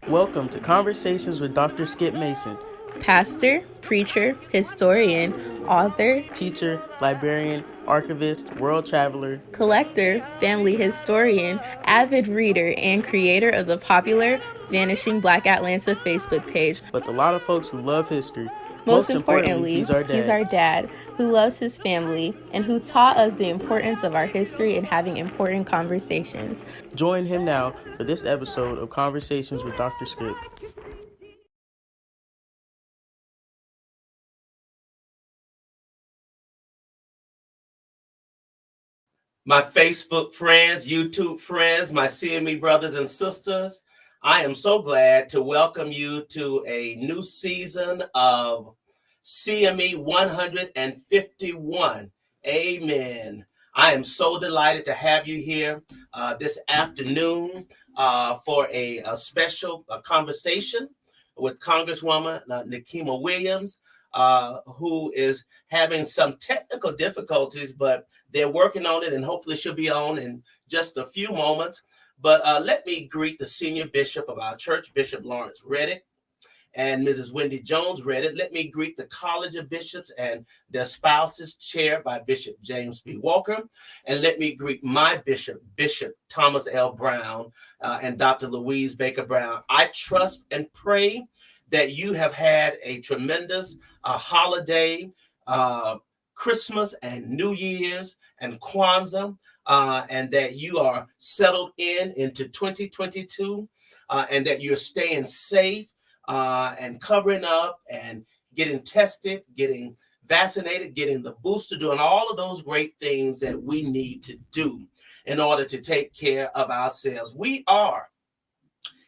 Welcome to Conversations with Dr. Skip Mason, pastor, preacher, historian, author, teacher, librarian, archivist, world traveler, collector, family historian, avid reader, and creator of the popular Vanishing Black Atlanta Facebook page. But a lot of folks who love history. Most importantly, he's our dad, who loves his family and who taught us the importance of our history and having important conversations. Join him now for this episode of Conversations with Dr. Skip. My Facebook friends, YouTube friends, my CME brothers and sisters, I am so glad to welcome you to a new season of CME 151. Amen. I am so delighted to have you here this afternoon for a special conversation with Congresswoman Nikema Williams, who is having some technical difficulties, but they're working on it, and hopefully she'll be on in just a few moments. But let me greet the senior bishop of our church, Bishop Lawrence Reddick, and Mrs. Wendy Jones Reddick. Let me greet the College of Bishops and their spouses, chaired by Bishop James B. Walker. And let me greet my bishop, Bishop Thomas L. Brown, and Dr. Louise Baker Brown. I trust and pray that you have had a tremendous holiday, Christmas and New Year's and Kwanzaa, and that you are settled into 2022, and that you're staying safe and covering up and getting tested, getting vaccinated, getting the booster, doing all of those great things that we need to do in order to take care of ourselves. We are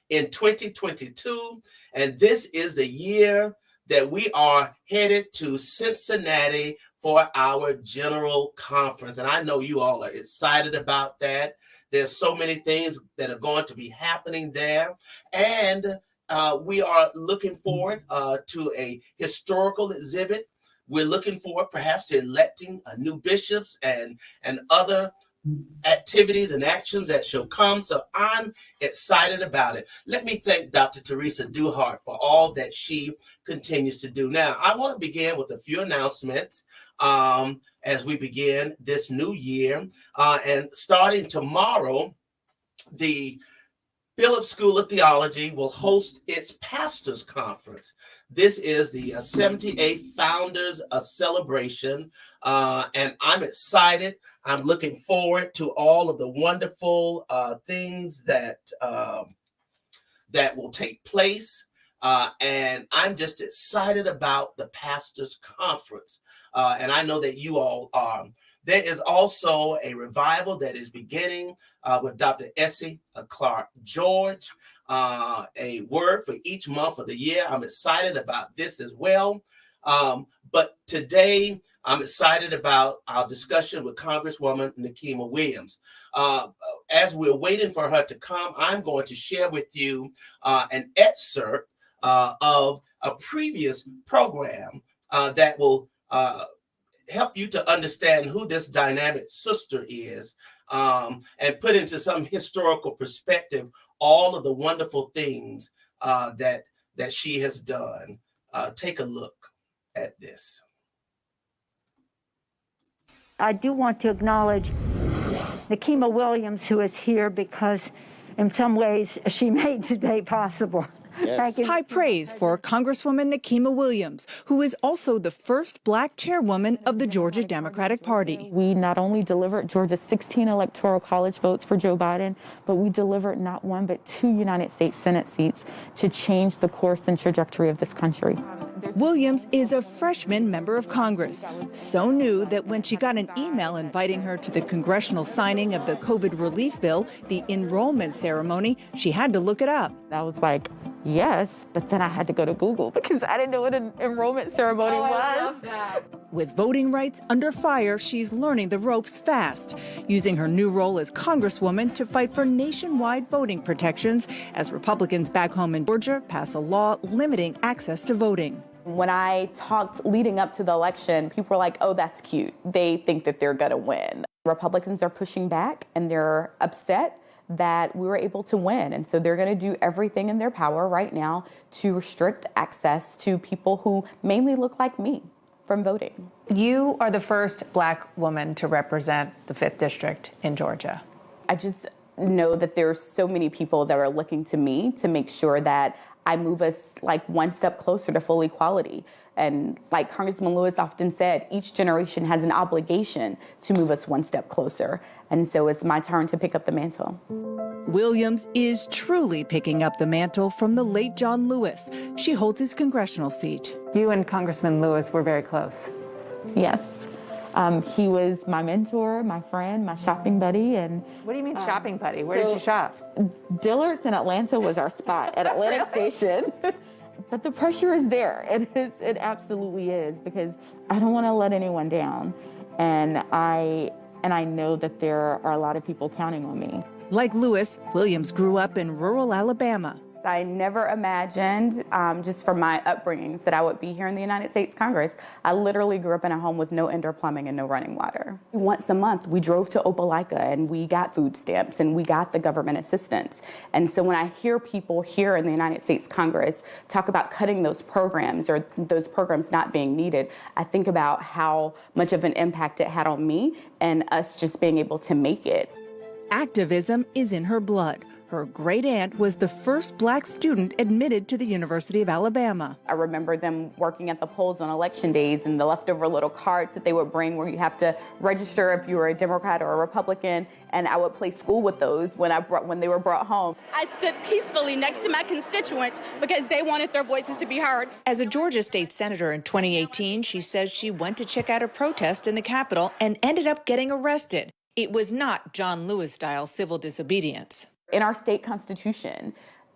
in 2022, and this is the year that we are headed to Cincinnati for our general conference. And I know you all are excited about that. There's so many things that are going to be happening there. And we are looking forward to a historical exhibit. We're looking forward perhaps to electing new bishops and other activities and actions that shall come. So I'm excited about it. Let me thank Dr. Teresa Duhart for all that she continues to do. Now, I want to begin with a few announcements as we begin this new year. And starting tomorrow, the Phillips School of Theology will host its Pastors Conference. This is the 78th Founders Celebration, and I'm excited. I'm looking forward to all of the wonderful things that will take place, and I'm just excited about the Pastors Conference, and I know that you all are. There is also a revival that is beginning with Dr. Essie Clark George, a word for each month of the year. I'm excited about this as well. But today, I'm excited about our discussion with Congresswoman Nikema Williams. As we're waiting for her to come, I'm going to share with you an excerpt of a previous program that will help you to understand who this dynamic sister is, and put into some historical perspective all of the wonderful things that she has done. Take a look at this. I do want to acknowledge Nikema Williams, who is here because in some ways she made today possible. Yes. Thank you. High praise for Congresswoman Nikema Williams, who is also the first Black chairwoman of the Georgia Democratic Party. We not only delivered Georgia's 16 electoral college votes for Joe Biden, but we delivered not one but 2 United States Senate seats to change the course and trajectory of this country. Williams is a freshman member of Congress, so new that when she got an email inviting her to the congressional signing of the COVID relief bill, the enrollment ceremony, she had to look it up. I was like, yes, but then I had to go to Google because I didn't know what an enrollment ceremony was. I love that. With voting rights under fire, she's learning the ropes fast, using her new role as Congresswoman to fight for nationwide voting protections as Republicans back home in Georgia pass a law limiting access to voting. When I talked leading up to the election, people were like, oh, that's cute. They think that they're going to win. Republicans are pushing back and they're upset that we were able to win. And so they're going to do everything in their power right now to restrict access to people who mainly look like me from voting. You are the first Black woman to represent the 5th District in Georgia. I just know that there's so many people that are looking to me to make sure that I move us like one step closer to full equality. And like Congressman Lewis often said, each generation has an obligation to move us one step closer. And so it's my turn to pick up the mantle. Williams is truly picking up the mantle from the late John Lewis. She holds his congressional seat. You and Congressman Lewis were very close. Yes. He was my mentor, my friend, my shopping buddy. And what do you mean shopping buddy? Where did you shop? Dillard's in Atlanta was our spot at Atlantic Station. But the pressure is there. It absolutely is, because I don't want to let anyone down. And I know that there are a lot of people counting on me. Like Lewis, Williams grew up in rural Alabama. I never imagined, just from my upbringings, that I would be here in the United States Congress. I literally grew up in a home with no indoor plumbing and no running water. Once a month, we drove to Opelika and we got food stamps and we got the government assistance. And so when I hear people here in the United States Congress talk about cutting those programs or those programs not being needed, I think about how much of an impact it had on me and us just being able to make it. Activism is in her blood. Her great aunt was the first Black student admitted to the University of Alabama. I remember them working at the polls on election days and the leftover little cards that they would bring where you have to register if you were a Democrat or a Republican, and I would play school with those when they were brought home. I stood peacefully next to my constituents because they wanted their voices to be heard. As a Georgia state senator in 2018, she says she went to check out a protest in the Capitol and ended up getting arrested. It was not John Lewis-style civil disobedience. In our state constitution,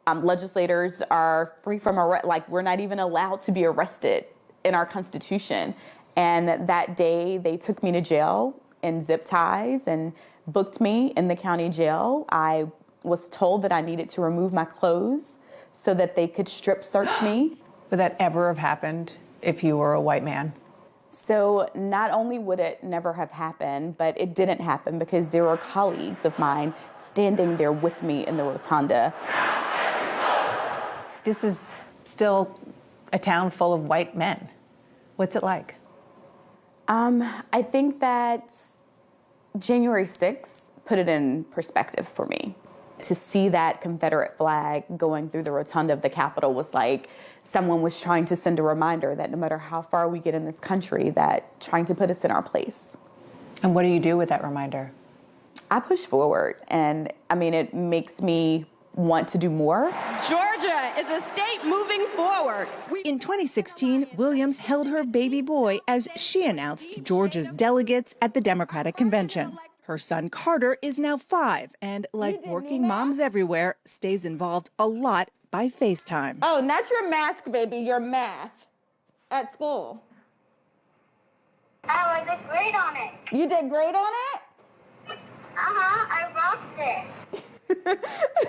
legislators are free from arrest. Like, we're not even allowed to be arrested in our constitution. And that day, they took me to jail in zip ties and booked me in the county jail. I was told that I needed to remove my clothes so that they could strip search me. Would that ever have happened if you were a white man? So not only would it never have happened, but it didn't happen because there were colleagues of mine standing there with me in the rotunda. This is still a town full of white men. What's it like? I think that January 6th put it in perspective for me. To see that Confederate flag going through the rotunda of the Capitol was like someone was trying to send a reminder that no matter how far we get in this country, that trying to put us in our place. And what do you do with that reminder? I push forward. And I mean, it makes me want to do more. Georgia is a state moving forward. In 2016, Williams held her baby boy as she announced Georgia's delegates at the Democratic Convention. Her son Carter is now 5 and, like working moms everywhere, stays involved a lot by FaceTime. Oh, not your mask, baby, your math at school. Oh, I did great on it. You did great on it? I rocked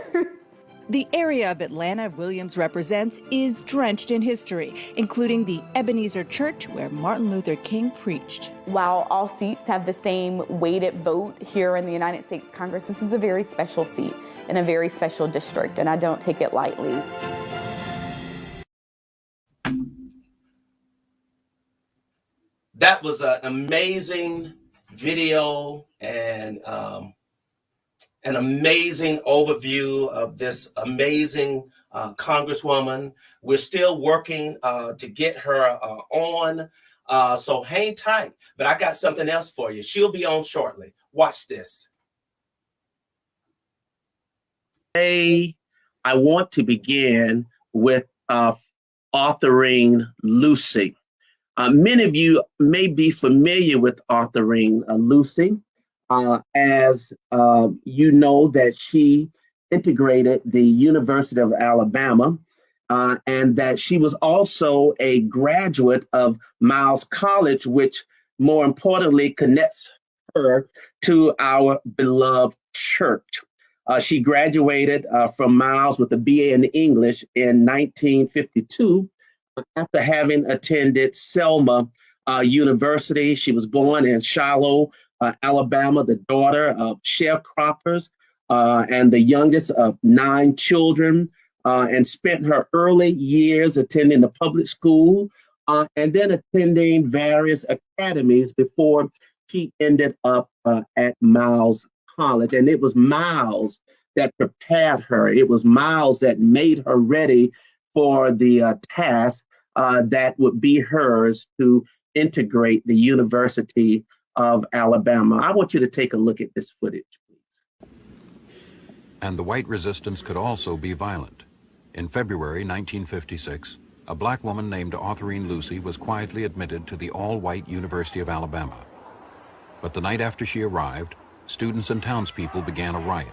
it. The area of Atlanta Williams represents is drenched in history, including the Ebenezer Church where Martin Luther King preached. While all seats have the same weighted vote here in the United States Congress, this is a very special seat in a very special district, and I don't take it lightly. That was an amazing video and an amazing overview of this amazing Congresswoman. We're still working to get her on, so hang tight. But I got something else for you. She'll be on shortly. Watch this. Today, I want to begin with Autherine Lucy. Many of you may be familiar with Autherine Lucy. As you know, that she integrated the University of Alabama and that she was also a graduate of Miles College, which more importantly connects her to our beloved church. She graduated from Miles with a BA in English in 1952 after having attended Selma University. She was born in Shiloh, Alabama, the daughter of sharecroppers and the youngest of 9 children, and spent her early years attending the public school and then attending various academies before she ended up at Miles College. And it was Miles that prepared her. It was Miles that made her ready for the task that would be hers to integrate the University of Alabama. I want you to take a look at this footage, please. And the white resistance could also be violent. In February 1956, a black woman named Autherine Lucy was quietly admitted to the all-white University of Alabama. But the night after she arrived, students and townspeople began a riot.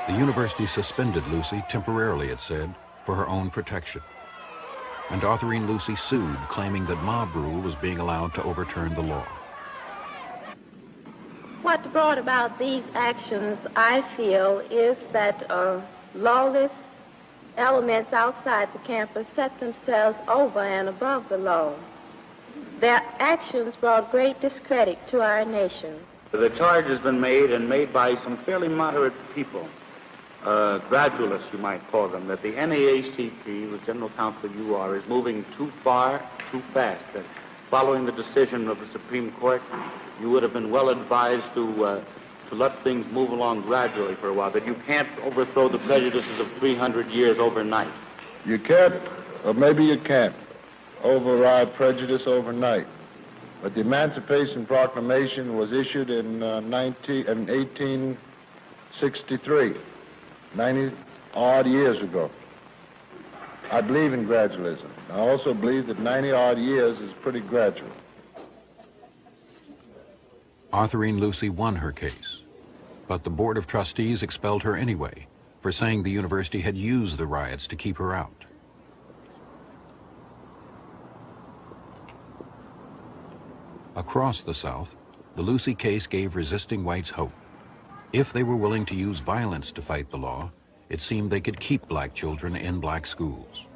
The university suspended Lucy temporarily, it said, for her own protection. And Autherine Lucy sued, claiming that mob rule was being allowed to overturn the law. What brought about these actions, I feel, is that lawless elements outside the campus set themselves over and above the law. Their actions brought great discredit to our nation. The charge has been made, and made by some fairly moderate people, gradualists, you might call them, that the NAACP, the General Counsel you are, is moving too far, too fast. That following the decision of the Supreme Court, you would have been well advised to let things move along gradually for a while, that you can't overthrow the prejudices of 300 years overnight. You can't, or maybe you can't, override prejudice overnight. But the Emancipation Proclamation was issued in 1863. 90-odd years ago. I believe in gradualism. I also believe that 90-odd years is pretty gradual. Autherine Lucy won her case, but the Board of Trustees expelled her anyway for saying the university had used the riots to keep her out. Across the South, the Lucy case gave resisting whites hope. If they were willing to use violence to fight the law, it seemed they could keep black children in black schools.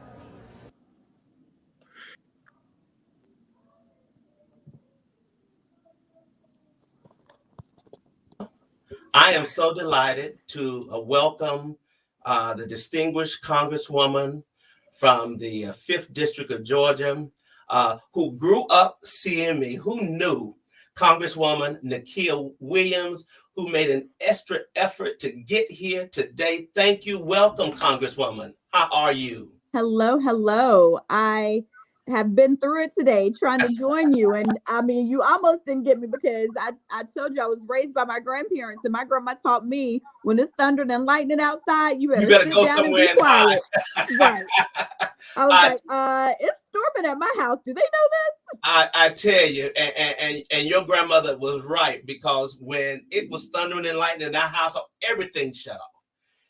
I am so delighted to welcome the distinguished Congresswoman from the 5th District of Georgia, who grew up CME, who knew Congresswoman Nikema Williams, who made an extra effort to get here today. Thank you. Welcome, Congresswoman. How are you? Hello, hello. I have been through it today trying to join you. And I mean, you almost didn't get me because I told you I was raised by my grandparents, and my grandma taught me when it's thundering and lightning outside, you better sit go down somewhere and be quiet. Right. I was like, it's storming at my house. Do they know this? I tell you, and your grandmother was right, because when it was thundering and lightning in our house, everything shut off.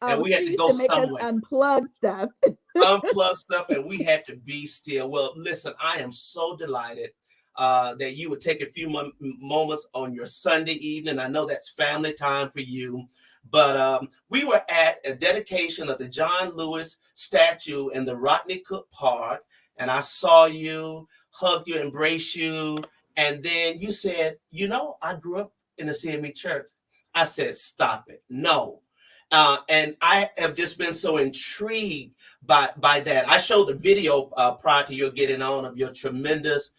And we had to go somewhere. Unplug stuff. Unplug stuff, and we had to be still. Well, listen, I am so delighted that you would take a few moments on your Sunday evening. I know that's family time for you, but we were at a dedication of the John Lewis statue in the Rodney Cook Park, and I saw you, hugged you, embraced you, and then you said, you know, I grew up in the CME Church. I said, stop it. No. And I have just been so intrigued by that. I showed the video prior to your getting on of your tremendous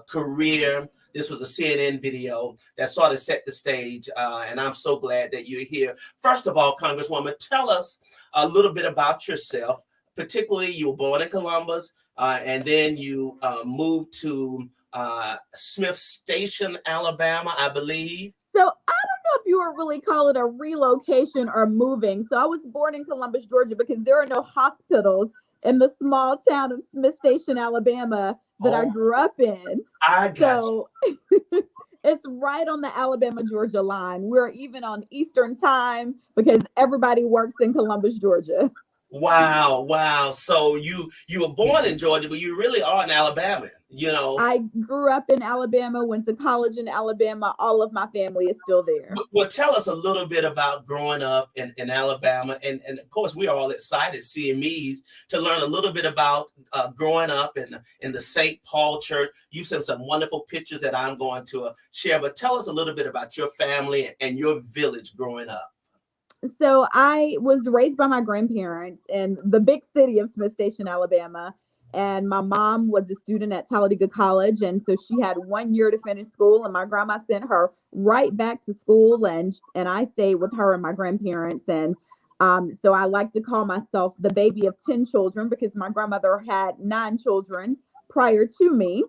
career. This was a CNN video that sort of set the stage, and I'm so glad that you're here. First of all, Congresswoman, tell us a little bit about yourself. Particularly, you were born in Columbus, and then you moved to Smith Station, Alabama, I believe. So I don't know if you would really call it a relocation or moving. So I was born in Columbus, Georgia, because there are no hospitals in the small town of Smith Station, Alabama that I grew up in. So it's right on the Alabama-Georgia line. We're even on Eastern time because everybody works in Columbus, Georgia. Wow, wow. So you were born in Georgia, but you really are an Alabama, you know. I grew up in Alabama, went to college in Alabama. All of my family is still there. Well, tell us a little bit about growing up in Alabama. And of course, we are all excited, CMEs, to learn a little bit about growing up in the St. Paul Church. You've sent some wonderful pictures that I'm going to share, but tell us a little bit about your family and your village growing up. So I was raised by my grandparents in the big city of Smith Station, Alabama. And my mom was a student at Talledega College. And so she had 1 year to finish school. And my grandma sent her right back to school. And I stayed with her and my grandparents. And so I like to call myself the baby of 10 children because my grandmother had 9 children prior to me.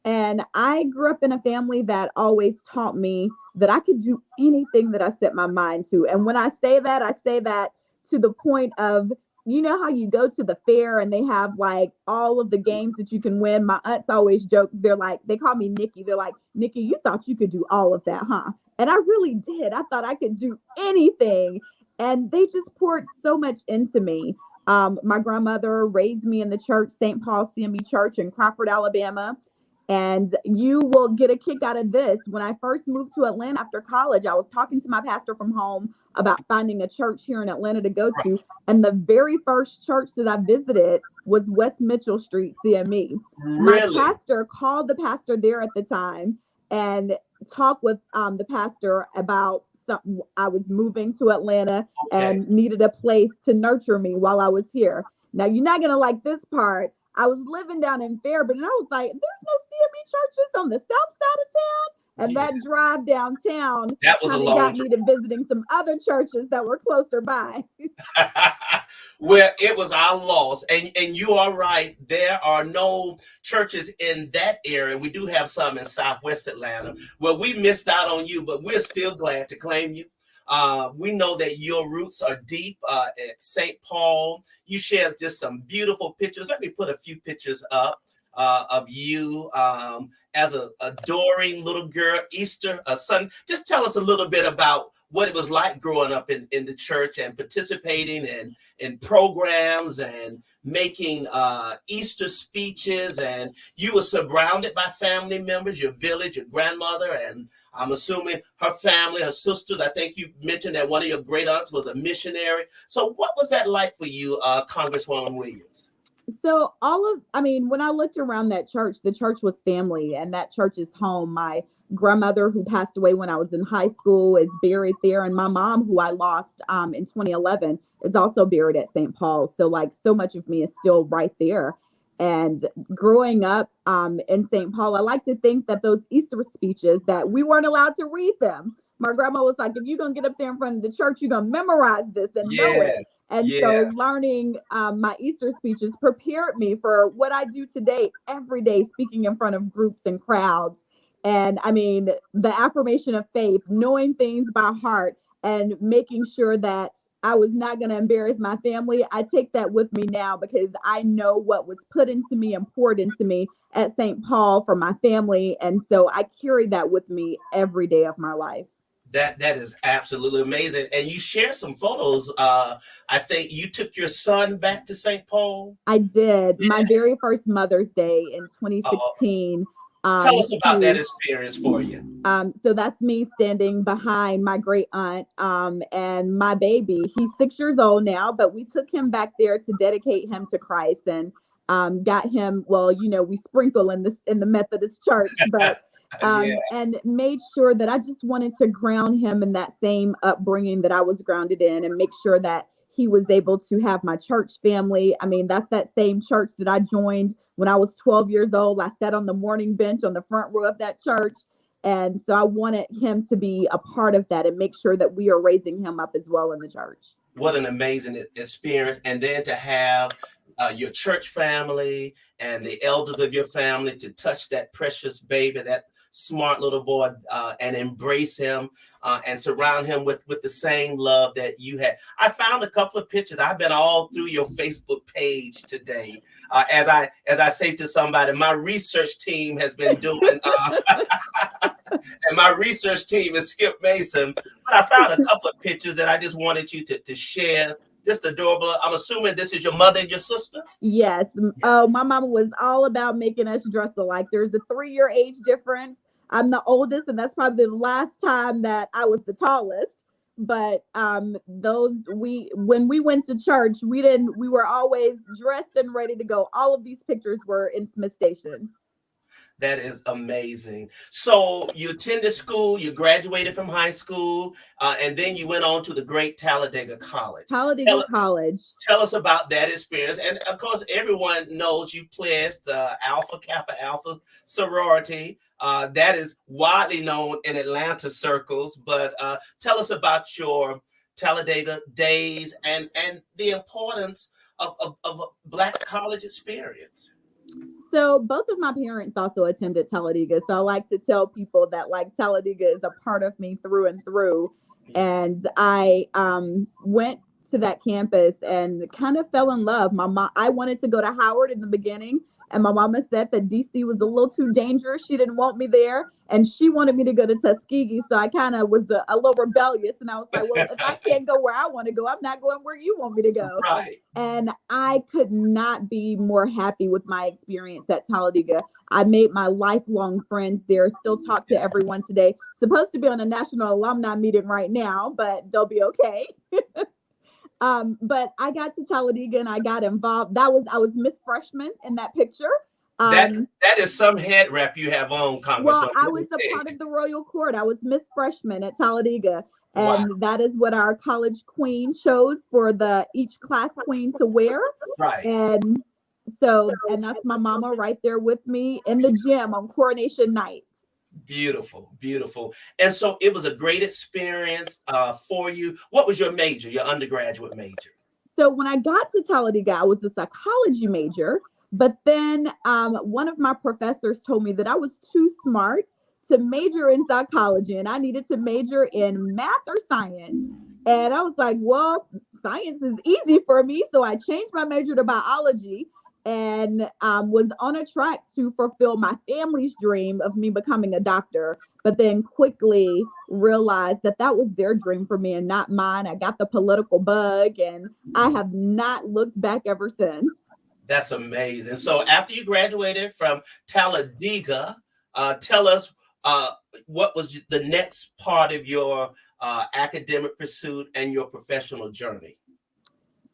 And I grew up in a family that always taught me that I could do anything that I set my mind to. And when I say that to the point of, you know how you go to the fair and they have like all of the games that you can win. My aunts always joke, they call me Nikki. They're like, Nikki, you thought you could do all of that, huh? And I really did. I thought I could do anything. And they just poured so much into me. My grandmother raised me in the church, St. Paul CME Church in Crawford, Alabama. And you will get a kick out of this. When I first moved to Atlanta after college, I was talking to my pastor from home about finding a church here in Atlanta to go to. And the very first church that I visited was West Mitchell Street, CME. Really? My pastor called the pastor there at the time and talked with the pastor about something. I was moving to Atlanta and needed a place to nurture me while I was here. Now, you're not going to like this part. I was living down in Fairburn, and I was like, there's no CME churches on the south side of town. And that drive downtown that was a long got me to visiting some other churches that were closer by. Well, it was our loss. And you are right. There are no churches in that area. We do have some in Southwest Atlanta. Well, we missed out on you, but we're still glad to claim you. We know that your roots are deep at St. Paul. You shared just some beautiful pictures. Let me put a few pictures up of you as an adoring little girl, Easter, Sunday. Just tell us a little bit about what it was like growing up in the church and participating in programs and making Easter speeches. And you were surrounded by family members, your village, your grandmother, and I'm assuming her family, her sisters. I think you mentioned that one of your great aunts was a missionary. So what was that like for you, Congresswoman Williams? So when I looked around that church, the church was family and that church is home. My grandmother, who passed away when I was in high school, is buried there. And my mom, who I lost in 2011, is also buried at St. Paul. So like so much of me is still right there. And growing up in St. Paul, I like to think that those Easter speeches that we weren't allowed to read them. My grandma was like, if you're going to get up there in front of the church, you're going to memorize this and know it. And so learning my Easter speeches prepared me for what I do today, every day, speaking in front of groups and crowds. And I mean, the affirmation of faith, knowing things by heart and making sure that I was not going to embarrass my family. I take that with me now because I know what was put into me and poured into me at St. Paul for my family. And so I carry that with me every day of my life. That is absolutely amazing. And you share some photos. I think you took your son back to St. Paul. I did. My very first Mother's Day in 2016. Tell us about that experience for you. So that's me standing behind my great aunt and my baby. He's 6 years old now, but we took him back there to dedicate him to Christ and got him. Well, we sprinkle in the Methodist church, but and made sure that I just wanted to ground him in that same upbringing that I was grounded in, and make sure that he was able to have my church family. I mean, that's that same church that I joined when I was 12 years old. I sat on the morning bench on the front row of that church. And so I wanted him to be a part of that and make sure that we are raising him up as well in the church. What an amazing experience. And then to have your church family and the elders of your family to touch that precious baby, that smart little boy, and embrace him and surround him with the same love that you had. I found a couple of pictures. I've been all through your Facebook page today. As I say to somebody, my research team has been doing, and my research team is Skip Mason. But I found a couple of pictures that I just wanted you to share Just adorable. I'm assuming this is your mother and your sister? Yes. Oh, my mama was all about making us dress alike. There's a 3-year age difference. I'm the oldest, and that's probably the last time that I was the tallest. But when we went to church, we were always dressed and ready to go. All of these pictures were in Smith Station. That is amazing. So you attended school, you graduated from high school, and then you went on to the great Talledega College. College. Tell us about that experience. And of course, everyone knows you pledged Alpha Kappa Alpha sorority. That is widely known in Atlanta circles. But tell us about your Talledega days and the importance of Black college experience. So both of my parents also attended Talledega. So I like to tell people that like Talledega is a part of me through and through. And I went to that campus and kind of fell in love. I wanted to go to Howard in the beginning, and my mama said that DC was a little too dangerous. She didn't want me there, and she wanted me to go to Tuskegee. So I kind of was a little rebellious, and I was like, well, if I can't go where I want to go, I'm not going where you want me to go. Right. And I could not be more happy with my experience at Talledega. I made my lifelong friends there, still talk to everyone today. Supposed to be on a national alumni meeting right now, but they'll be okay. But I got to Talledega and I got involved. I was Miss Freshman in that picture. That is some head wrap you have on, Congresswoman. Well, I was a part of the Royal Court. I was Miss Freshman at Talledega. And That is what our college queen chose for each class queen to wear. Right. And that's my mama right there with me in the gym on coronation night. Beautiful, beautiful. And so it was a great experience for you. What was your major, your undergraduate major? So when I got to Talledega, I was a psychology major, but then one of my professors told me that I was too smart to major in psychology and I needed to major in math or science. And I was like, well, science is easy for me. So I changed my major to biology and was on a track to fulfill my family's dream of me becoming a doctor, but then quickly realized that was their dream for me and not mine. I got the political bug and I have not looked back ever since. That's amazing. So after you graduated from Talledega, tell us what was the next part of your academic pursuit and your professional journey?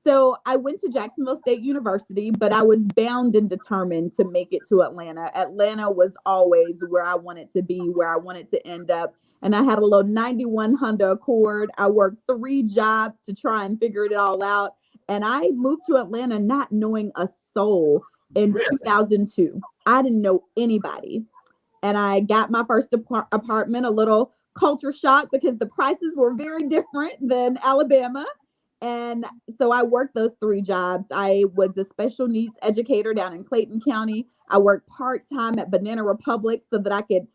So I went to Jacksonville State University, but I was bound and determined to make it to Atlanta. Atlanta was always where I wanted to be, where I wanted to end up. And I had a little 91 Honda Accord. I worked 3 jobs to try and figure it all out. And I moved to Atlanta not knowing a soul in 2002. I didn't know anybody. And I got my first apartment, a little culture shock because the prices were very different than Alabama. And so I worked those 3 jobs. I was a special needs educator down in Clayton County. I worked part-time at Banana Republic so that I could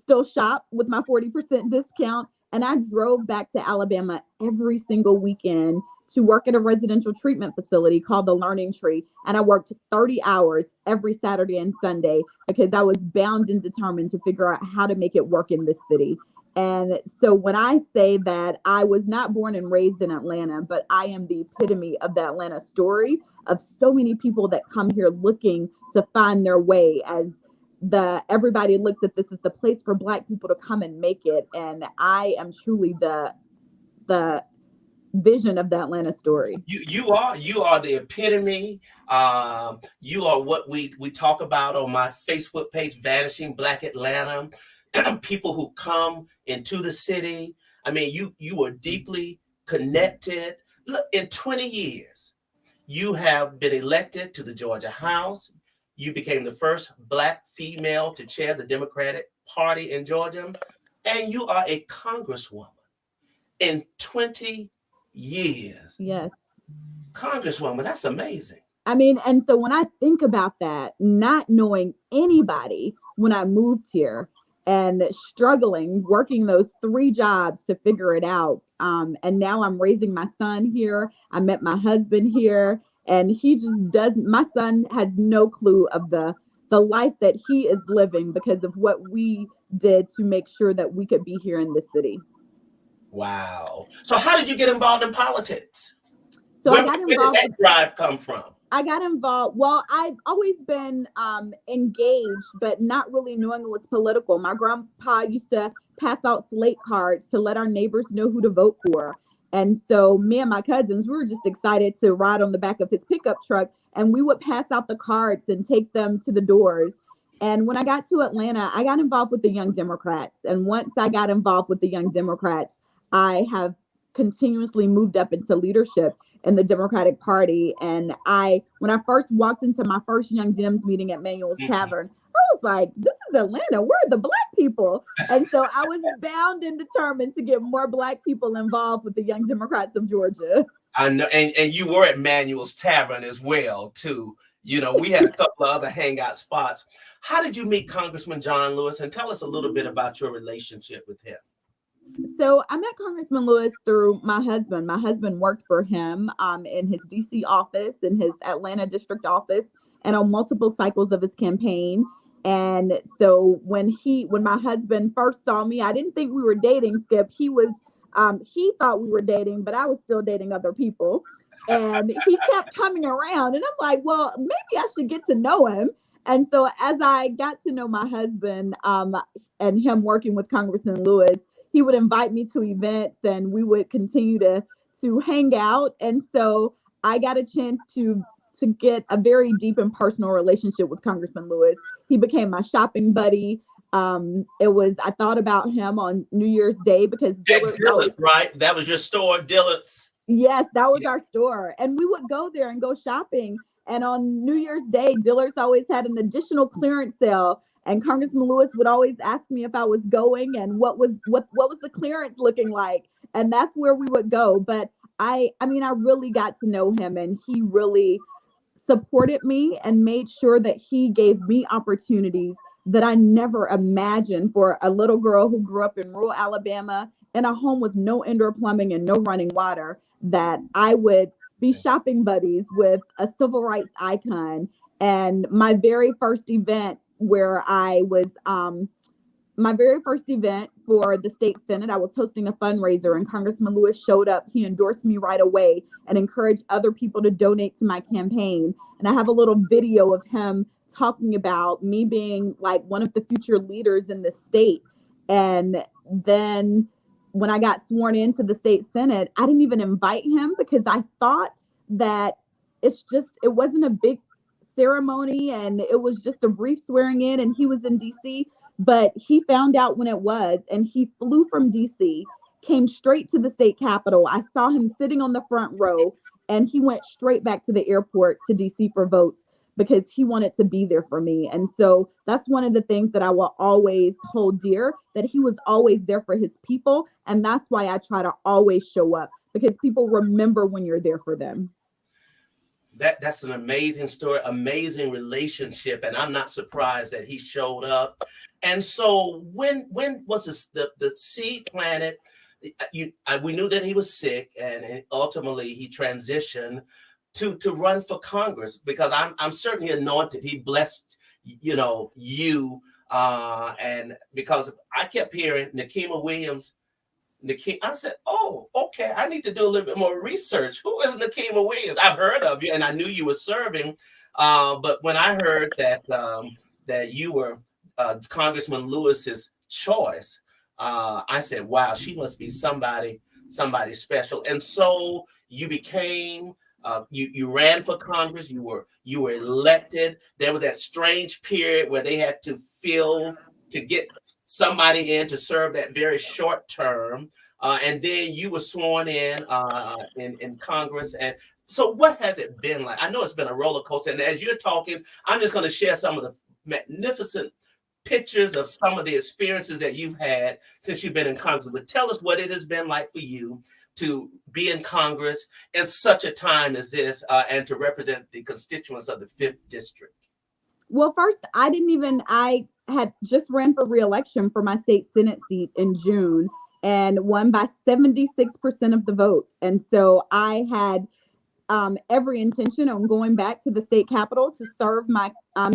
still shop with my 40% discount. And I drove back to Alabama every single weekend to work at a residential treatment facility called the Learning Tree. And I worked 30 hours every Saturday and Sunday because I was bound and determined to figure out how to make it work in this city. And so when I say that I was not born and raised in Atlanta, but I am the epitome of the Atlanta story of so many people that come here looking to find their way, as everybody looks at this as the place for Black people to come and make it. And I am truly the vision of the Atlanta story. You are the epitome. You are what we talk about on my Facebook page, Vanishing Black Atlanta. People who come into the city. I mean, you are deeply connected. Look, in 20 years, you have been elected to the Georgia House. You became the first Black female to chair the Democratic Party in Georgia. And you are a Congresswoman in 20 years. Yes. Congresswoman, that's amazing. I mean, and so when I think about that, not knowing anybody when I moved here, and struggling, working those 3 jobs to figure it out. And now I'm raising my son here. I met my husband here, and my son has no clue of the life that he is living because of what we did to make sure that we could be here in this city. Wow. So how did you get involved in politics? So where I got did involved. that drive come from? I got involved. Well, I've always been engaged, but not really knowing it was political. My grandpa used to pass out slate cards to let our neighbors know who to vote for. And so me and my cousins, we were just excited to ride on the back of his pickup truck, and we would pass out the cards and take them to the doors. And when I got to Atlanta, I got involved with the Young Democrats. And once I got involved with the Young Democrats, I have continuously moved up into leadership in the Democratic Party. And when I first walked into my first Young Dems meeting at Manuel's Tavern, I was like, this is Atlanta. Where are the Black people? And so I was bound and determined to get more Black people involved with the Young Democrats of Georgia. I know, and you were at Manuel's Tavern as well, too. You know, we had a couple of other hangout spots. How did you meet Congressman John Lewis? And tell us a little bit about your relationship with him. So I met Congressman Lewis through my husband. My husband worked for him in his DC office, in his Atlanta district office, and on multiple cycles of his campaign. And so when my husband first saw me, I didn't think we were dating, Skip. He thought we were dating, but I was still dating other people. And he kept coming around, and I'm like, well, maybe I should get to know him. And so as I got to know my husband and him working with Congressman Lewis, he would invite me to events, and we would continue to hang out. And so I got a chance to get a very deep and personal relationship with Congressman Lewis. He became my shopping buddy. I thought about him on New Year's Day because Dillard's, right? That was your store, Dillard's. Yes, that was our store. And we would go there and go shopping. And on New Year's Day, Dillard's always had an additional clearance sale. And Congressman Lewis would always ask me if I was going and what was the clearance looking like. And that's where we would go. But I really got to know him, and he really supported me and made sure that he gave me opportunities that I never imagined for a little girl who grew up in rural Alabama in a home with no indoor plumbing and no running water, that I would be shopping buddies with a civil rights icon. And my very first event for the state Senate, I was hosting a fundraiser, and Congressman Lewis showed up. He endorsed me right away and encouraged other people to donate to my campaign. And I have a little video of him talking about me being like one of the future leaders in the state. And then when I got sworn into the state Senate, I didn't even invite him because I thought that it wasn't a big ceremony, and it was just a brief swearing in, and he was in DC. But he found out when it was, and he flew from DC, came straight to the state capitol. I saw him sitting on the front row, and he went straight back to the airport to DC for votes because he wanted to be there for me. And so that's one of the things that I will always hold dear, that he was always there for his people. And that's why I try to always show up, because people remember when you're there for them. That's an amazing story, amazing relationship, and I'm not surprised that he showed up. And so when was the seed planted? We knew that he was sick, and ultimately he transitioned to run for Congress, because I'm certainly anointed. He blessed you, and because I kept hearing Nikema Williams. I said, oh, okay, I need to do a little bit more research. Who is Nikema Williams? I've heard of you, and I knew you were serving. But when I heard that you were Congressman Lewis's choice, I said, wow, she must be somebody special. And so you became, you ran for Congress. You were elected. There was that strange period where they had to get somebody in to serve that very short term, and then you were sworn in Congress. And so what has it been like? I know it's been a roller coaster, and as you're talking, I'm just going to share some of the magnificent pictures of some of the experiences that you've had since you've been in Congress. But tell us what it has been like for you to be in Congress in such a time as this, and to represent the constituents of the 5th District. Well, first, I had just ran for re-election for my state Senate seat in June and won by 76% of the vote. And so I had every intention on going back to the state capitol to serve my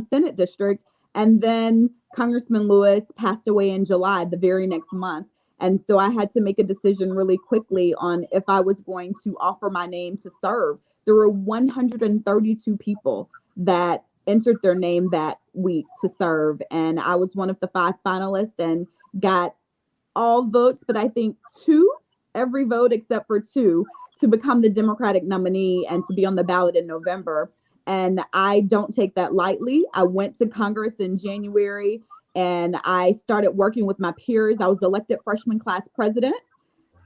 Senate district. And then Congressman Lewis passed away in July, the very next month. And so I had to make a decision really quickly on if I was going to offer my name to serve. There were 132 people that entered their name that week to serve. And I was one of the 5 finalists and got all votes, but I think 2, every vote except for 2, to become the Democratic nominee and to be on the ballot in November. And I don't take that lightly. I went to Congress in January and I started working with my peers. I was elected freshman class president.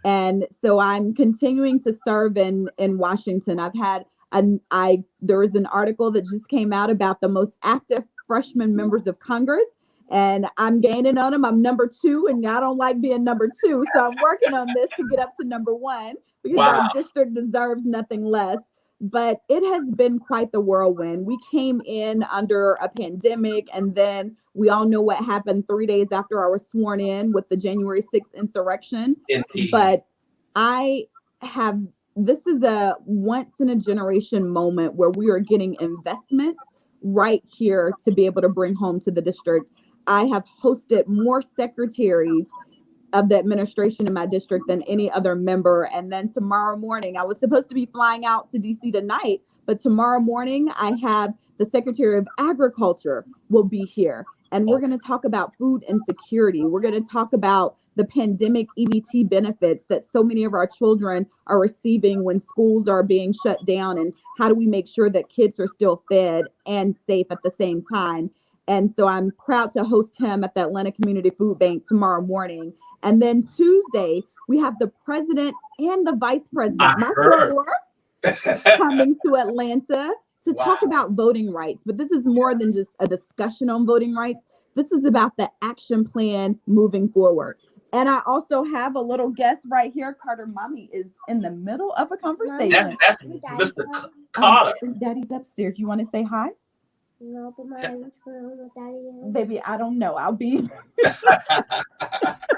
And so I'm continuing to serve in Washington. There was an article that just came out about the most active freshman members of Congress, and I'm gaining on them. I'm number 2, and I don't like being number 2. So I'm working on this to get up to number 1 because our district deserves nothing less. But it has been quite the whirlwind. We came in under a pandemic, and then we all know what happened 3 days after I was sworn in with the January 6th insurrection. Indeed. But this is a once in a generation moment where we are getting investments right here to be able to bring home to the district. I have hosted more secretaries of the administration in my district than any other member. And then tomorrow morning, I was supposed to be flying out to DC tonight, but tomorrow morning I have the Secretary of Agriculture will be here. And we're going to talk about food insecurity. We're going to talk about the pandemic EBT benefits that so many of our children are receiving when schools are being shut down, and how do we make sure that kids are still fed and safe at the same time. And so I'm proud to host him at the Atlanta Community Food Bank tomorrow morning. And then Tuesday, we have the president and the vice president, coming to Atlanta to talk about voting rights. But this is more than just a discussion on voting rights. This is about the action plan moving forward. And I also have a little guest right here. Carter Mommy is in the middle of a conversation. That's Mr. Carter. Daddy's upstairs. You want to say hi? No, but Mommy, which room is Daddy in? Baby, I don't know. I'll be.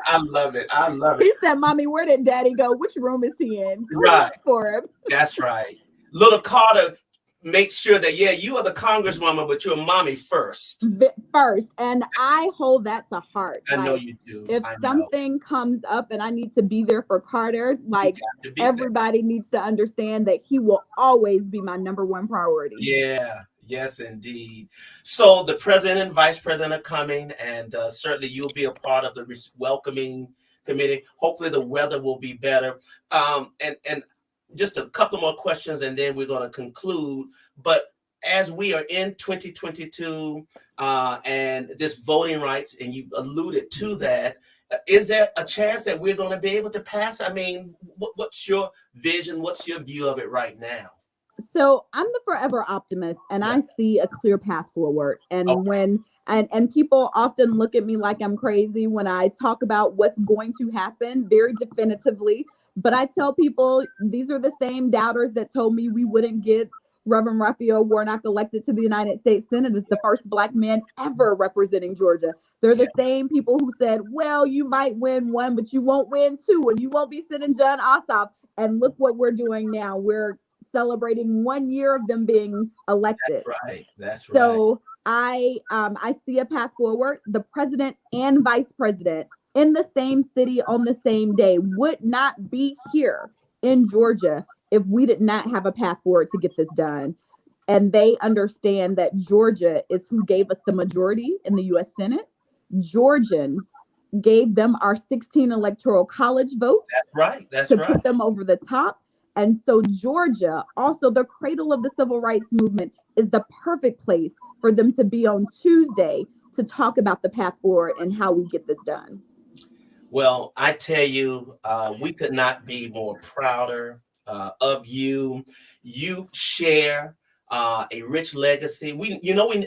I love it. I love it. He said, Mommy, where did Daddy go? Which room is he in? Right. For him. That's right. Little Carter makes sure that, you are the Congresswoman, but you're Mommy first. First. And I hold that to heart. I know you do. If something comes up and I need to be there for Carter, everybody needs to understand that he will always be my number 1 priority. Yeah. Yes, indeed. So the president and vice president are coming, and certainly you'll be a part of the welcoming committee. Hopefully the weather will be better. And just a couple more questions, and then we're going to conclude. But as we are in 2022 and this voting rights, and you alluded to that, is there a chance that we're going to be able to pass? I mean, what's your vision? What's your view of it right now? So I'm the forever optimist, and I see a clear path forward. And when people often look at me like I'm crazy when I talk about what's going to happen very definitively. But I tell people these are the same doubters that told me we wouldn't get Reverend Raphael Warnock elected to the United States Senate as the first Black man ever representing Georgia. They're the same people who said, well, you might win 1, but you won't win 2, and you won't be sending John Ossoff. And look what we're doing now. We're celebrating 1 year of them being elected. That's right. So I see a path forward. The president and vice president in the same city on the same day would not be here in Georgia if we did not have a path forward to get this done. And they understand that Georgia is who gave us the majority in the U.S. Senate. Georgians gave them our 16 electoral college votes. That's right. That's to right. put them over the top. And so Georgia, also the cradle of the civil rights movement, is the perfect place for them to be on Tuesday to talk about the path forward and how we get this done. Well, I tell you, we could not be more prouder of you. You share a rich legacy. We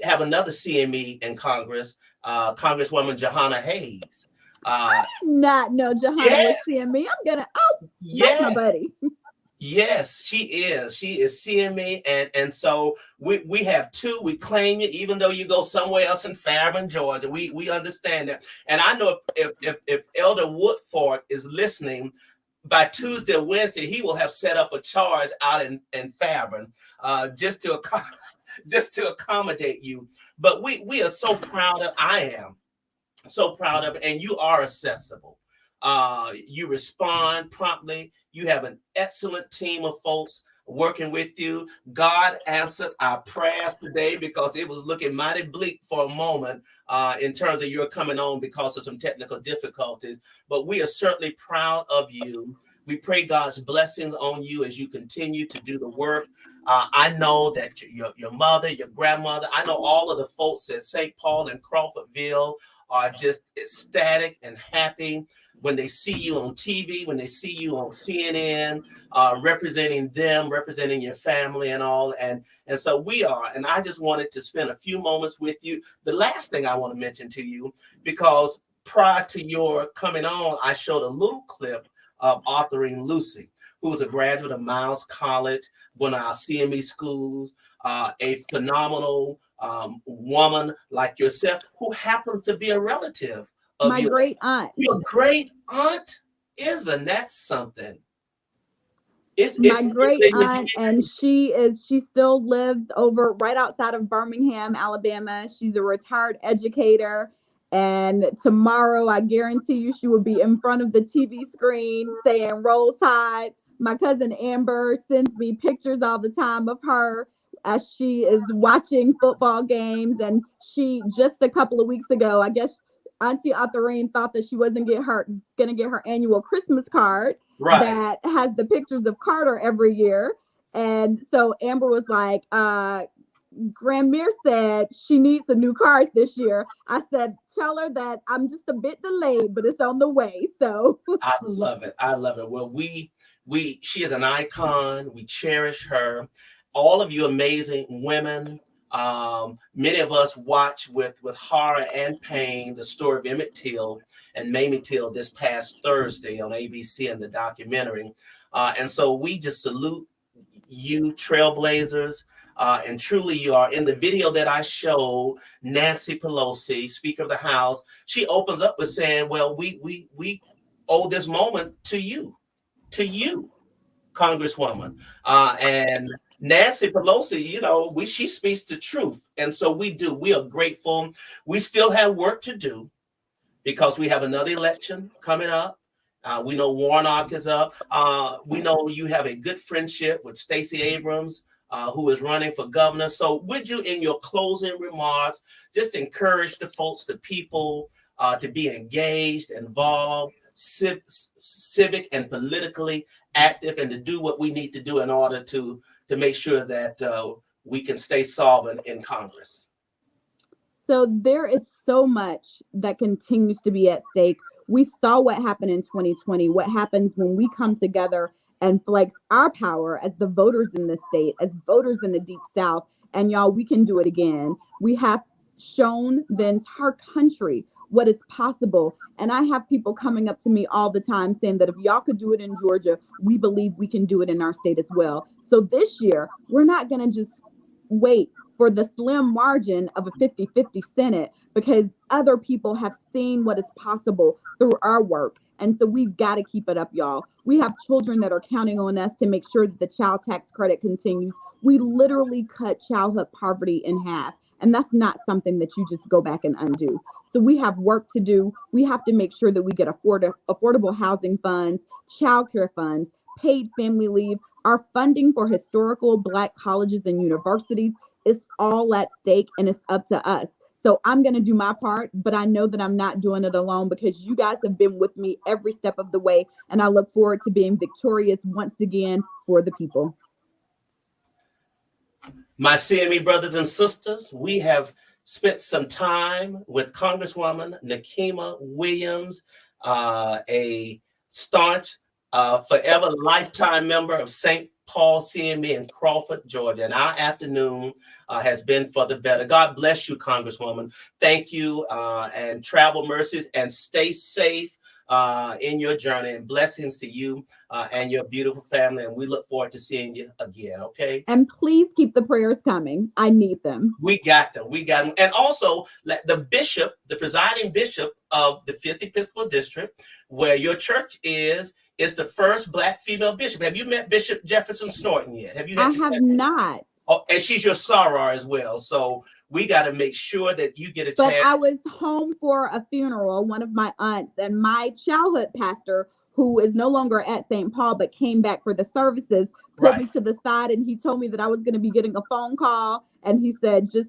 have another CME in Congress, Congresswoman Johanna Hayes. I did not know Johanna was CME. That's my buddy. Yes, she is. She is CME, and so we have 2. We claim you, even though you go somewhere else in Fairburn, Georgia. We understand that, and I know if Elder Woodford is listening, by Tuesday or Wednesday he will have set up a charge out in Fairburn, just to accommodate you. But we are so proud of. I am so proud of it, and you are accessible. You respond promptly. You have an excellent team of folks working with you. God answered our prayers today because it was looking mighty bleak for a moment in terms of your coming on because of some technical difficulties. But we are certainly proud of you. We pray God's blessings on you as you continue to do the work. I know that your mother, your grandmother, I know all of the folks at St. Paul and Crawfordville are just ecstatic and happy when they see you on TV, when they see you on CNN, representing them, representing your family and all. And so we are, and I just wanted to spend a few moments with you. The last thing I want to mention to you, because prior to your coming on, I showed a little clip of Autherine Lucy, who is a graduate of Miles College, one of our CME schools, a phenomenal woman like yourself, who happens to be a relative of my great aunt. Your great aunt? Isn't that something? My great aunt, and she still lives over right outside of Birmingham, Alabama. She's a retired educator. And tomorrow, I guarantee you, she will be in front of the TV screen saying "Roll Tide." My cousin Amber sends me pictures all the time of her as she is watching football games. And she, just a couple of weeks ago, I guess Auntie Autherine thought that she wasn't going to get her annual Christmas card that has the pictures of Carter every year. And so Amber was like, Grandmere said she needs a new card this year. I said, tell her that I'm just a bit delayed, but it's on the way. So I love it. I love it. Well, she is an icon. We cherish her. All of you amazing women. Many of us watch with horror and pain the story of Emmett Till and Mamie Till this past Thursday on ABC in the documentary. And so we just salute you, trailblazers. And truly you are. In the video that I showed, Nancy Pelosi, Speaker of the House, she opens up with saying, well, we owe this moment to you, Congresswoman. And Nancy Pelosi, she speaks the truth. And so we do. We are grateful. We still have work to do because we have another election coming up. We know Warnock is up. We know you have a good friendship with Stacey Abrams, who is running for governor. So would you, in your closing remarks, just encourage the folks, the people, to be engaged, involved, civic and politically active, and to do what we need to do in order to make sure that we can stay solvent in Congress? So there is so much that continues to be at stake. We saw what happened in 2020, what happens when we come together and flex our power as the voters in this state, as voters in the Deep South. And y'all, we can do it again. We have shown the entire country what is possible. And I have people coming up to me all the time saying that if y'all could do it in Georgia, we believe we can do it in our state as well. So this year, we're not going to just wait for the slim margin of a 50-50 Senate, because other people have seen what is possible through our work. And so we've got to keep it up, y'all. We have children that are counting on us to make sure that the child tax credit continues. We literally cut childhood poverty in half. And that's not something that you just go back and undo. So we have work to do. We have to make sure that we get affordable housing funds, childcare funds, paid family leave. Our funding for historical Black colleges and universities is all at stake, and it's up to us. So I'm going to do my part, but I know that I'm not doing it alone because you guys have been with me every step of the way. And I look forward to being victorious once again for the people. My CME brothers and sisters, we have spent some time with Congresswoman Nikema Williams, a staunch, forever lifetime member of St. Paul CME in Crawford, Georgia. And our afternoon has been for the better. God bless you, Congresswoman. Thank you, and travel mercies, and stay safe in your journey, and blessings to you and your beautiful family. And we look forward to seeing you again, okay? And please keep the prayers coming. I need them. We got them. We got them. And also, the bishop, the presiding bishop of the 5th Episcopal District, where your church is the first Black female bishop. Have you met Bishop Jefferson Snorton yet? Have you? I have not. Oh, and she's your soror as well. So we got to make sure that you get a But chance. I was home for a funeral, one of my aunts, and my childhood pastor, who is no longer at St. Paul but came back for the services, pulled me to the side and he told me that I was going to be getting a phone call, and he said, just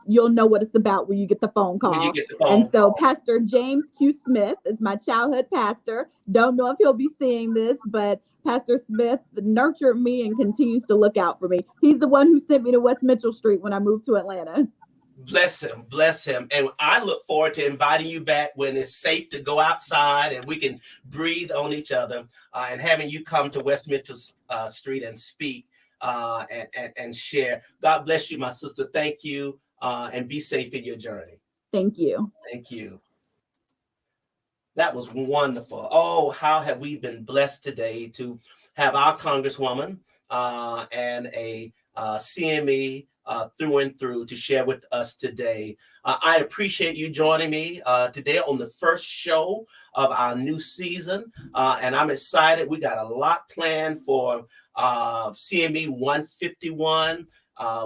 you'll know what it's about when you get the phone call. And so Pastor James Q. Smith is my childhood pastor. Don't know if he'll be seeing this, but Pastor Smith nurtured me and continues to look out for me. He's the one who sent me to West Mitchell Street when I moved to Atlanta. Bless him, bless him. And I look forward to inviting you back when it's safe to go outside and we can breathe on each other, and having you come to West Mitchell Street and speak and share. God bless you, my sister. Thank you, and be safe in your journey. Thank you. Thank you. That was wonderful. Oh, how have we been blessed today to have our Congresswoman and a CME through and through to share with us today. I appreciate you joining me today on the first show of our new season, and I'm excited. We got a lot planned for CME151.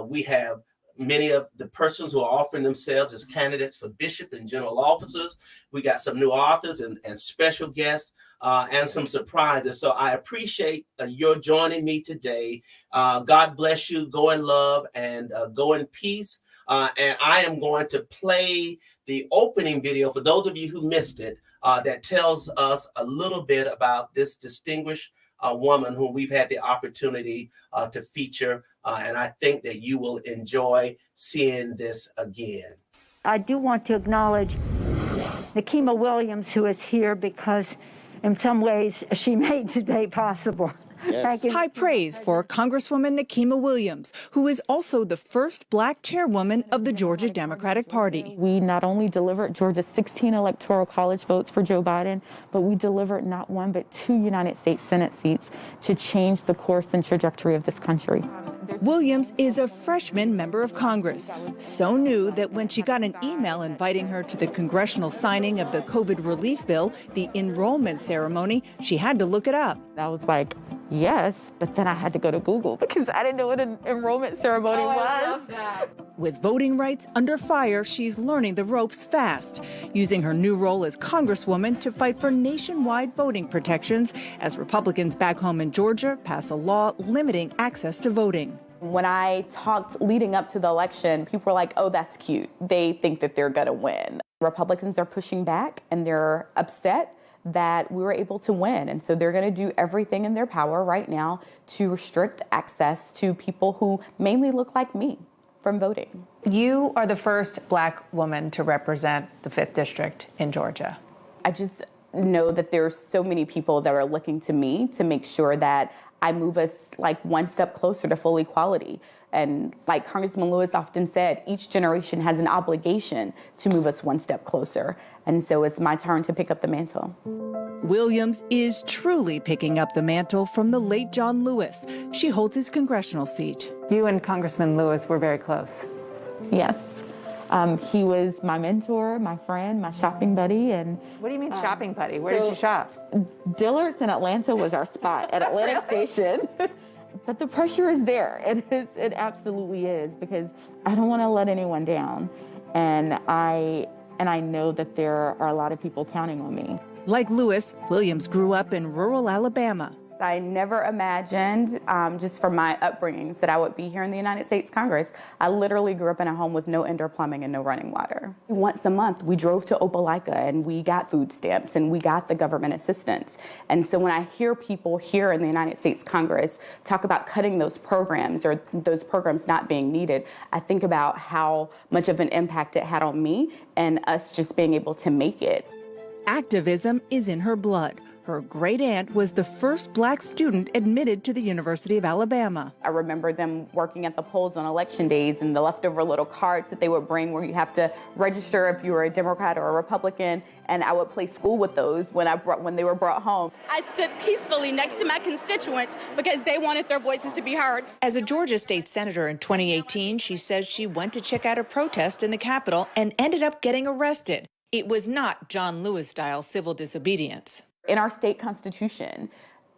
We have many of the persons who are offering themselves as candidates for bishop and general officers. We got some new authors and special guests and some surprises. So I appreciate your joining me today. God bless you. Go in love and go in peace. And I am going to play the opening video for those of you who missed it that tells us a little bit about this distinguished woman who we've had the opportunity to feature. And I think that you will enjoy seeing this again. I do want to acknowledge Nikema Williams, who is here because in some ways she made today possible. Thank you. High praise for Congresswoman Nikema Williams, who is also the first Black chairwoman of the Georgia Democratic Party. We not only delivered Georgia's 16 electoral college votes for Joe Biden, but we delivered not one but 2 United States Senate seats to change the course and trajectory of this country. Williams is a freshman member of Congress, so new that when she got an email inviting her to the congressional signing of the COVID relief bill, the enrollment ceremony, she had to look it up. I was like, yes, but then I had to go to Google because I didn't know what an enrollment ceremony was. I love that. With voting rights under fire, she's learning the ropes fast, using her new role as Congresswoman to fight for nationwide voting protections as Republicans back home in Georgia pass a law limiting access to voting. When I talked leading up to the election, people were like, oh, that's cute. They think that they're going to win. Republicans are pushing back and they're upset that we were able to win. And so they're going to do everything in their power right now to restrict access to people who mainly look like me from voting. You are the first Black woman to represent the 5th District in Georgia. I just know that there's so many people that are looking to me to make sure that I move us like one step closer to full equality. And like Congressman Lewis often said, each generation has an obligation to move us one step closer. And so it's my turn to pick up the mantle. Williams is truly picking up the mantle from the late John Lewis. She holds his congressional seat. You and Congressman Lewis were very close. Yes. He was my mentor, my friend, my shopping buddy. And what do you mean shopping buddy? Where did you shop? Dillard's in Atlanta was our spot at Atlantic Station. But the pressure is there. It absolutely is, because I don't want to let anyone down. And I know that there are a lot of people counting on me. Like Lewis, Williams grew up in rural Alabama. I never imagined, just from my upbringings, that I would be here in the United States Congress. I literally grew up in a home with no indoor plumbing and no running water. Once a month, we drove to Opelika and we got food stamps and we got the government assistance. And so when I hear people here in the United States Congress talk about cutting those programs or those programs not being needed, I think about how much of an impact it had on me and us just being able to make it. Activism is in her blood. Her great aunt was the first Black student admitted to the University of Alabama. I remember them working at the polls on election days and the leftover little cards that they would bring where you have to register if you were a Democrat or a Republican. And I would play school with those when they were brought home. I stood peacefully next to my constituents because they wanted their voices to be heard. As a Georgia state senator in 2018, she says she went to check out a protest in the Capitol and ended up getting arrested. It was not John Lewis-style civil disobedience. In our state constitution,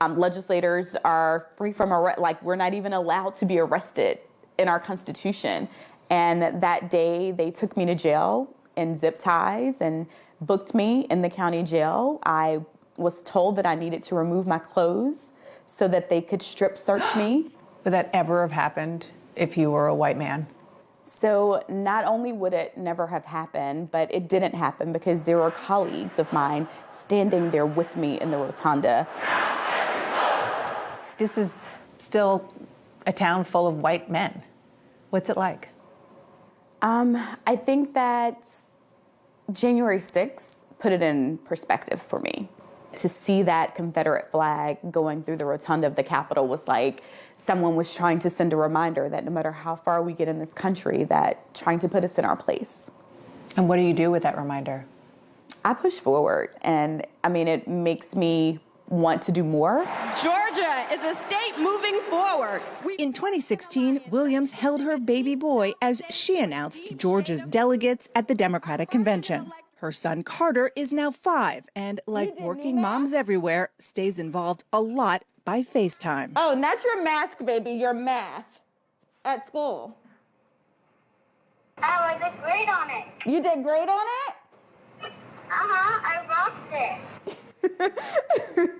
legislators are free from arrest. Like, we're not even allowed to be arrested in our Constitution. And that day, they took me to jail in zip ties and booked me in the county jail. I was told that I needed to remove my clothes so that they could strip search me. Would that ever have happened if you were a white man? So not only would it never have happened, but it didn't happen because there were colleagues of mine standing there with me in the rotunda. This is still a town full of white men. What's it like? I think that January 6th put it in perspective for me. To see that Confederate flag going through the rotunda of the Capitol was like someone was trying to send a reminder that no matter how far we get in this country, that trying to put us in our place. And what do you do with that reminder? I push forward, and I mean, it makes me want to do more. Georgia is a state moving forward. In 2016, Williams held her baby boy as she announced Georgia's delegates at the Democratic Convention. Her son Carter is now 5 and, like working moms everywhere, stays involved a lot by FaceTime. Oh, not your mask, baby, your math at school. Oh, I did great on it. You did great on it? I rocked it.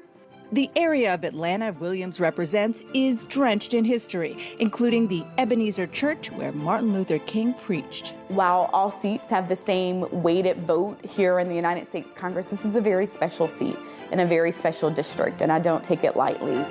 The area of Atlanta Williams represents is drenched in history, including the Ebenezer Church where Martin Luther King preached. While all seats have the same weighted vote here in the United States Congress, this is a very special seat in a very special district, and I don't take it lightly.